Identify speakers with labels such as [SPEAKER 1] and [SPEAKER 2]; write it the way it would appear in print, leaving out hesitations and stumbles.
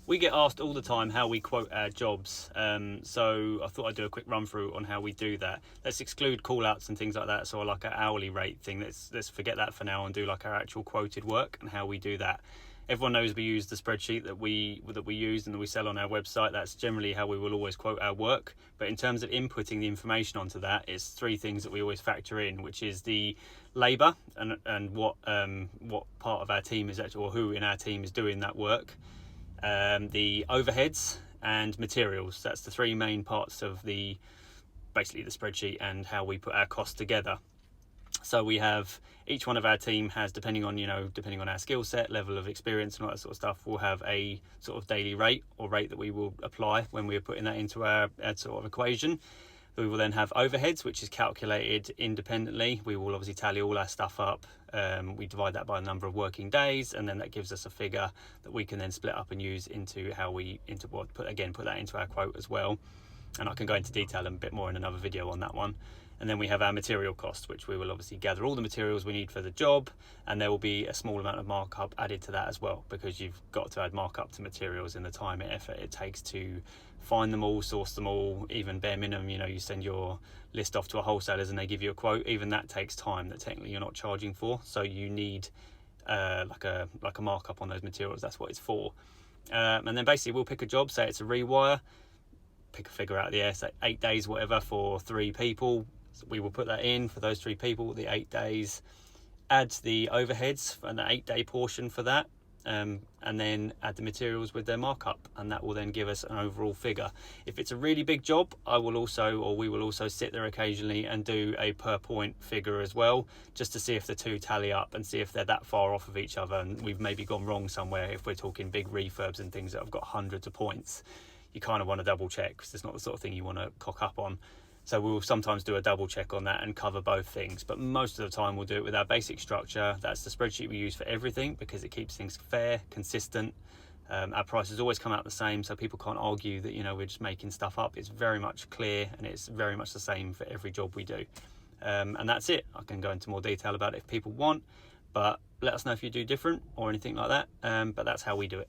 [SPEAKER 1] We get asked all the time how we quote our jobs, so I thought I'd do a quick run through on how we do that. Let's exclude call outs and things like that, so like our hourly rate thing, let's forget that for now and do like our actual quoted work and how we do that. Everyone knows we use the spreadsheet that we use and that we sell on our website. That's generally how we will always quote our work. But in terms of inputting the information onto that, it's three things that we always factor in, which is the labour and what part of our team is actually, or who in our team is doing that work. The overheads and materials. That's the three main parts of basically the spreadsheet and how we put our costs together. So we have, each one of our team has, depending on our skill set, level of experience and all that sort of stuff, we'll have a sort of daily rate or rate that we will apply when we're putting that into our sort of equation. We will then have overheads, which is calculated independently. We will obviously tally all our stuff up. We divide that by the number of working days, and then that gives us a figure that we can then split up and use into how we put that into our quote as well. And I can go into detail a bit more in another video on that one. And then we have our material cost, which we will obviously gather all the materials we need for the job, and there will be a small amount of markup added to that as well, because you've got to add markup to materials in the time and effort it takes to find them all, source them all. Even bare minimum, you send your list off to a wholesalers and they give you a quote, even that takes time that technically you're not charging for, so you need like a markup on those materials. That's what it's for. And then basically we'll pick a job, say it's a rewire, pick a figure out of the air, say 8 days whatever for 3 people. So we will put that in for those 3 people, the 8 days, add the overheads and the 8-day portion for that, and then add the materials with their markup, and that will then give us an overall figure. If it's a really big job, we will also sit there occasionally and do a per point figure as well, just to see if the two tally up and see if they're that far off of each other and we've maybe gone wrong somewhere. If we're talking big refurbs and things that have got hundreds of points, you kind of want to double check, because it's not the sort of thing you want to cock up on. So we'll sometimes do a double check on that and cover both things, but most of the time we'll do it with our basic structure. That's the spreadsheet we use for everything, because it keeps things fair, consistent. Our prices always come out the same, so people can't argue that we're just making stuff up. It's very much clear, and it's very much the same for every job we do. And that's it. I can go into more detail about it if people want, but let us know if you do different or anything like that. But that's how we do it.